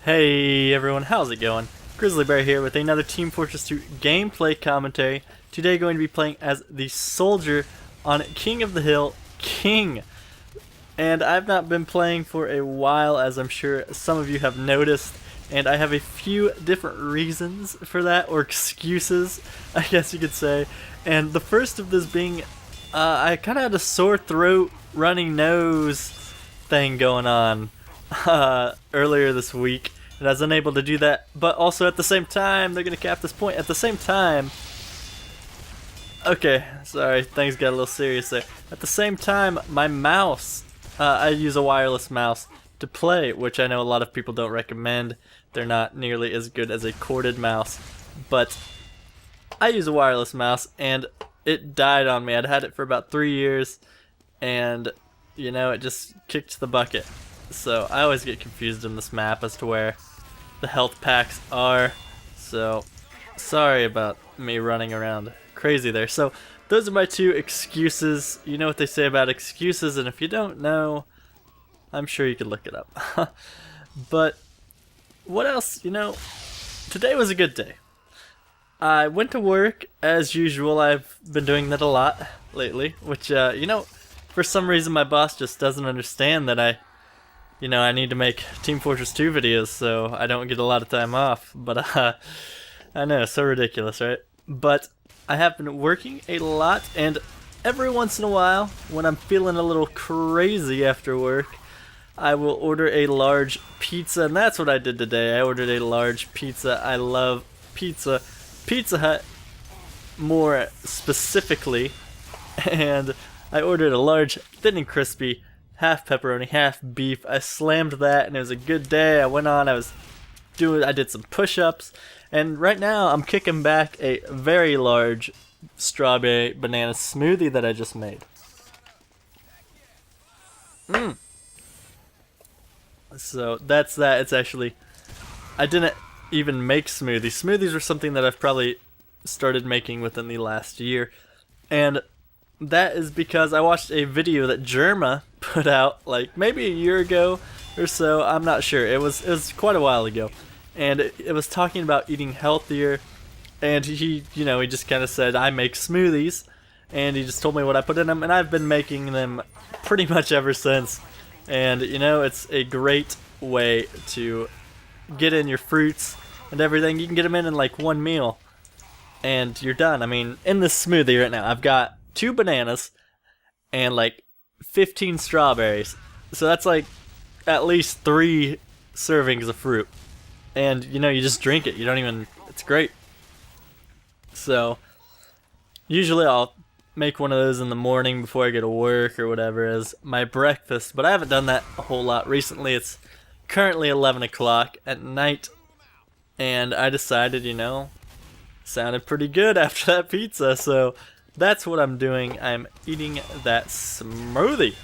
Hey everyone, how's it going? Grizzly Bear here with another Team Fortress 2 gameplay commentary. Today going to be playing as the soldier on King of the Hill, King. And I've not been playing for a while, as I'm sure some of you have noticed. And I have a few different reasons for that, or excuses, I guess you could say. And the first of this being, I kind of had a sore throat, runny nose thing going on earlier this week, and I was unable to do that. But also at the same time, they're gonna cap this point. At the same time, okay, sorry, things got a little serious there. At the same time, my mouse, I use a wireless mouse to play, which I know a lot of people don't recommend. They're not nearly as good as a corded mouse, but I use a wireless mouse, and it died on me. I'd had it for about 3 years, and you know, it just kicked the bucket. So I always get confused in this map as to where the health packs are. So sorry about me running around crazy there. So those are my two excuses. You know what they say about excuses, and if you don't know, I'm sure you could look it up. But what else? You know, today was a good day. I went to work as usual. I've been doing that a lot lately, which you know, for some reason my boss just doesn't understand that I need to make Team Fortress 2 videos, so I don't get a lot of time off. But I know, so ridiculous, right? But I have been working a lot, and every once in a while, when I'm feeling a little crazy after work, I will order a large pizza, and that's what I did today. I ordered a large pizza. I love pizza. Pizza Hut, more specifically, and I ordered a large, thin and crispy, half pepperoni, half beef. I slammed that, and it was a good day. I went on, I did some push-ups, and right now I'm kicking back a very large strawberry banana smoothie that I just made. So that's that. It's actually, I didn't even make smoothies. Smoothies are something that I've probably started making within the last year, and that is because I watched a video that Germa put out like maybe a year ago or so. I'm not sure. It was quite a while ago, and it was talking about eating healthier. And he just kind of said, I make smoothies, and he just told me what I put in them, and I've been making them pretty much ever since. And you know, it's a great way to get in your fruits and everything. You can get them in like one meal, and you're done. I mean, in this smoothie right now, I've got 2 bananas and like 15 strawberries. So that's like at least 3 servings of fruit. And you know, you just drink it. You don't even, it's great. So usually I'll make one of those in the morning before I go to work or whatever as my breakfast, but I haven't done that a whole lot recently. It's currently 11 o'clock at night, and I decided, you know, sounded pretty good after that pizza, so that's what I'm doing. I'm eating that smoothie.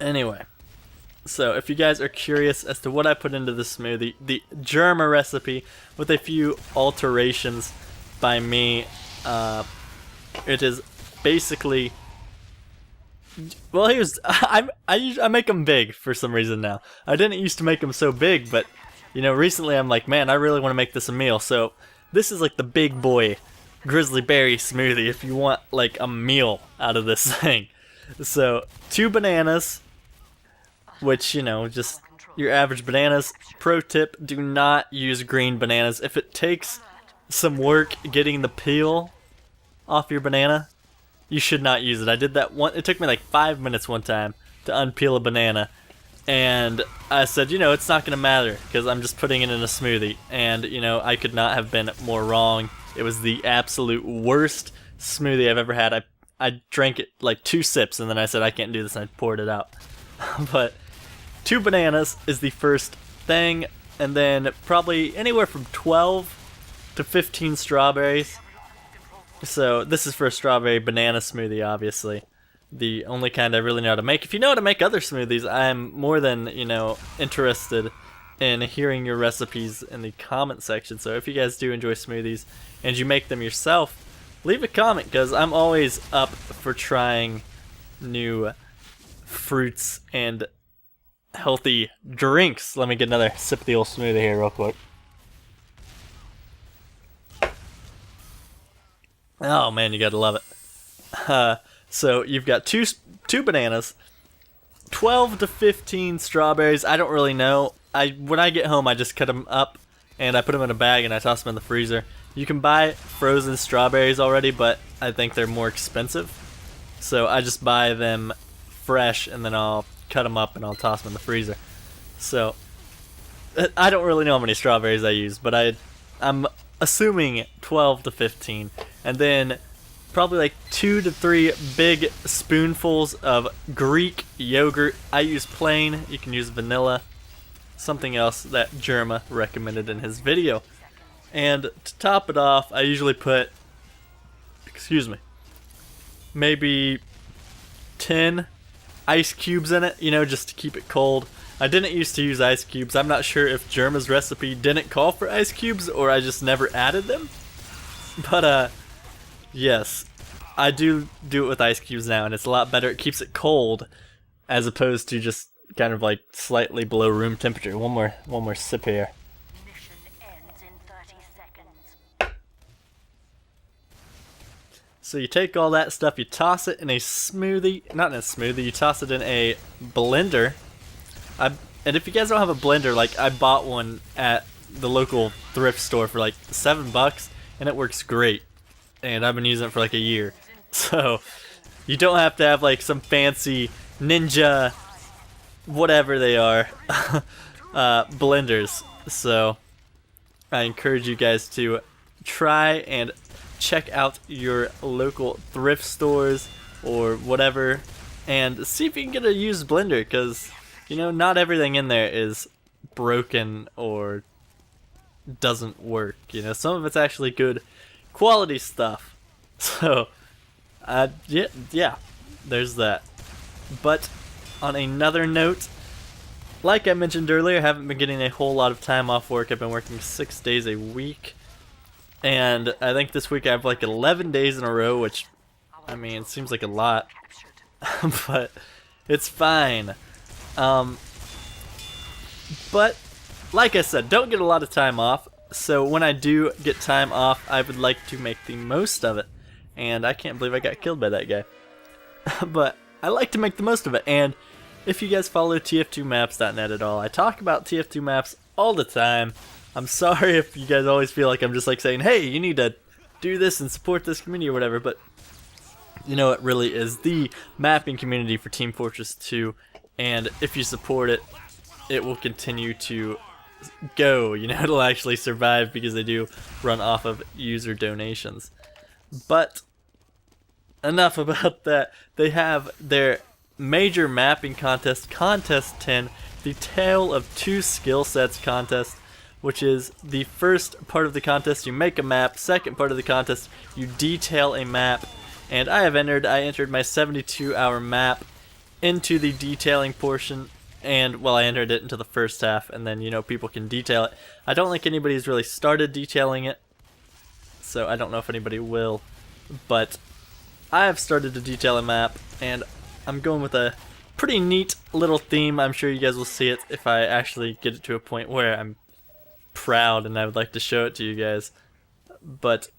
Anyway, so if you guys are curious as to what I put into this smoothie, the Germa recipe with a few alterations by me, it is basically, well, I make them big for some reason now. I didn't used to make them so big, but you know, recently I'm like, man, I really want to make this a meal. So this is like the big boy Grizzly Berry smoothie if you want like a meal out of this thing. So 2 bananas, which, you know, just your average bananas. Pro tip, do not use green bananas. If it takes some work getting the peel off your banana, you should not use it. I did that one. It took me like 5 minutes one time to unpeel a banana, and I said, you know, it's not gonna matter because I'm just putting it in a smoothie. And you know, I could not have been more wrong. It was the absolute worst smoothie I've ever had. I drank it like 2 sips, and then I said, I can't do this, and I poured it out. But 2 bananas is the first thing, and then probably anywhere from 12 to 15 strawberries. So this is for a strawberry banana smoothie, obviously. The only kind I really know how to make. If you know how to make other smoothies, I'm more than, you know, interested in hearing your recipes in the comment section. So if you guys do enjoy smoothies and you make them yourself, leave a comment, because I'm always up for trying new fruits and healthy drinks. Let me get another sip of the old smoothie here real quick. Oh man, you gotta love it. So you've got two bananas, 12 to 15 strawberries. I don't really know. When I get home, I just cut them up and I put them in a bag and I toss them in the freezer. You can buy frozen strawberries already, but I think they're more expensive. So I just buy them fresh and then I'll cut them up and I'll toss them in the freezer. So I don't really know how many strawberries I use, but I'm assuming 12 to 15. And then probably like 2 to 3 big spoonfuls of Greek yogurt. I use plain, you can use vanilla, something else that Jerma recommended in his video. And to top it off, I usually put, maybe 10 ice cubes in it, you know, just to keep it cold. I didn't used to use ice cubes. I'm not sure if Jerma's recipe didn't call for ice cubes or I just never added them. But yes, I do it with ice cubes now, and it's a lot better. It keeps it cold as opposed to just kind of like slightly below room temperature. One more sip here. Mission ends in 30 seconds. So you take all that stuff, you toss it in a smoothie, not in a smoothie, you toss it in a blender. And if you guys don't have a blender, like I bought one at the local thrift store for like $7, and it works great. And I've been using it for like a year. So you don't have to have like some fancy ninja, whatever they are, blenders. So I encourage you guys to try and check out your local thrift stores or whatever and see if you can get a used blender, because you know, not everything in there is broken or doesn't work. You know, some of it's actually good quality stuff. So yeah, there's that. But on another note, like I mentioned earlier, I haven't been getting a whole lot of time off work. I've been working 6 days a week, and I think this week I have like 11 days in a row, which, I mean, it seems like a lot, but it's fine. But like I said, don't get a lot of time off, so when I do get time off, I would like to make the most of it. And I can't believe I got killed by that guy. But I like to make the most of it, and if you guys follow TF2maps.net at all, I talk about TF2 maps all the time. I'm sorry if you guys always feel like I'm just like saying, hey, you need to do this and support this community or whatever, but you know, it really is the mapping community for Team Fortress 2, and if you support it, it will continue to go, you know, it'll actually survive because they do run off of user donations. But enough about that. They have their major mapping contest, Contest 10, the Tale of Two Skill Sets contest, which is the first part of the contest, you make a map, second part of the contest, you detail a map, and I entered my 72-hour map into the detailing portion, and, well, I entered it into the first half, and then, you know, people can detail it. I don't think anybody's really started detailing it, so I don't know if anybody will, but I have started to detail a map, and I'm going with a pretty neat little theme. I'm sure you guys will see it if I actually get it to a point where I'm proud and I would like to show it to you guys. But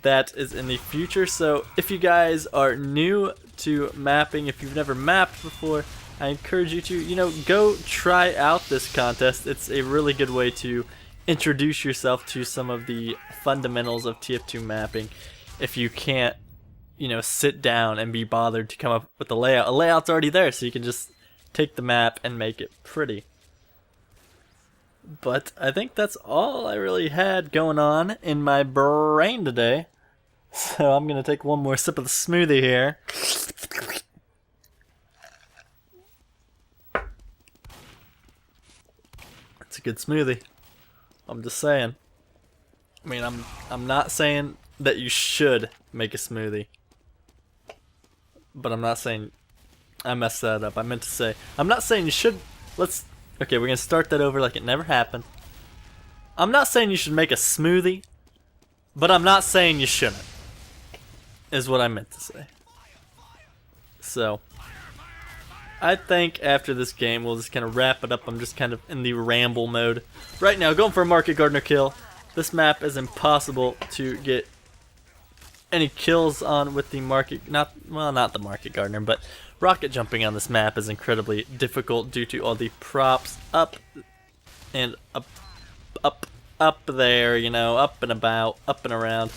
that is in the future, so if you guys are new to mapping, if you've never mapped before, I encourage you to, you know, go try out this contest. It's a really good way to introduce yourself to some of the fundamentals of TF2 mapping if you can't, you know, sit down and be bothered to come up with the layout. A layout's already there, so you can just take the map and make it pretty. But I think that's all I really had going on in my brain today. So I'm going to take one more sip of the smoothie here. It's a good smoothie. I'm just saying. I mean, I'm not saying that you should make a smoothie. But I'm not saying... I messed that up. I meant to say... I'm not saying you should... Okay, we're going to start that over like it never happened. I'm not saying you should make a smoothie, but I'm not saying you shouldn't, is what I meant to say. So, I think after this game we'll just kind of wrap it up. I'm just kind of in the ramble mode right now, going for a market gardener kill. This map is impossible to get any kills on with the market, not the market gardener, but rocket jumping on this map is incredibly difficult due to all the props up and up there, you know, up and about, up and around,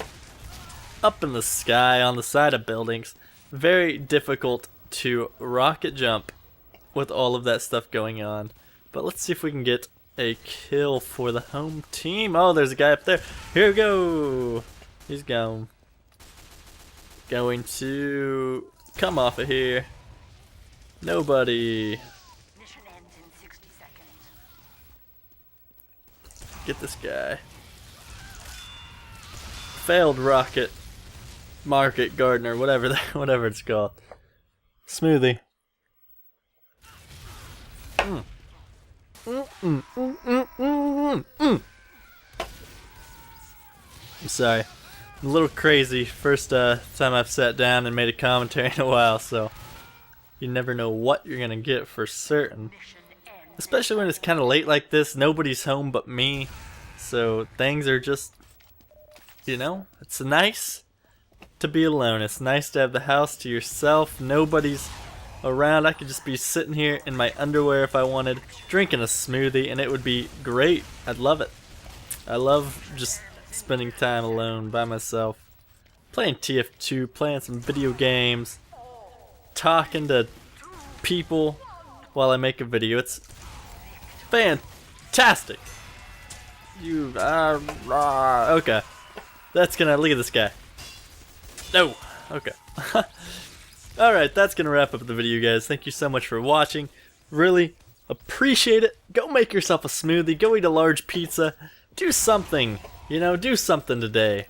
up in the sky, on the side of buildings. Very difficult to rocket jump with all of that stuff going on. But let's see if we can get a kill for the home team. Oh, there's a guy up there. Here we go. He's gone. Going to come off of here. Nobody. Mission ends in 60 seconds. Get this guy. Failed rocket. Market gardener, whatever it's called. Smoothie. I'm sorry. I'm a little crazy. First time I've sat down and made a commentary in a while, so you never know what you're gonna get for certain. Especially when it's kind of late like this. Nobody's home but me, so things are just, you know, it's nice to be alone. It's nice to have the house to yourself. Nobody's around. I could just be sitting here in my underwear if I wanted, drinking a smoothie, and it would be great. I'd love it. I love just spending time alone by myself, playing TF2, playing some video games, talking to people while I make a video. It's fantastic. You okay. That's gonna, look at this guy. No. Okay. Alright, that's gonna wrap up the video, guys. Thank you so much for watching. Really appreciate it. Go make yourself a smoothie. Go eat a large pizza. Do something. You know, do something today.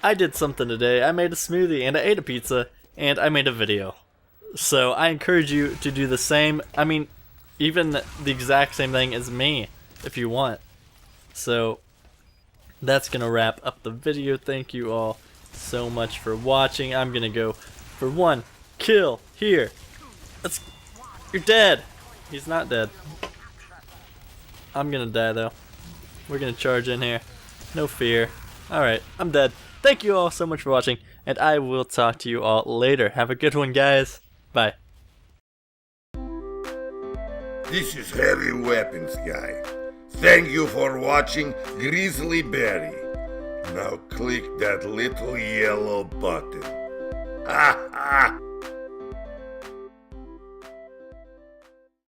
I did something today. I made a smoothie and I ate a pizza and I made a video. So I encourage you to do the same. I mean, even the exact same thing as me if you want. So that's gonna wrap up the video. Thank you all so much for watching. I'm gonna go for one kill here. You're dead. He's not dead. I'm gonna die though. We're gonna charge in here. No fear. Alright, I'm dead. Thank you all so much for watching, and I will talk to you all later. Have a good one, guys. Bye. This is Heavy Weapons Guy. Thank you for watching Grizzly Berry. Now click that little yellow button. Ha ha!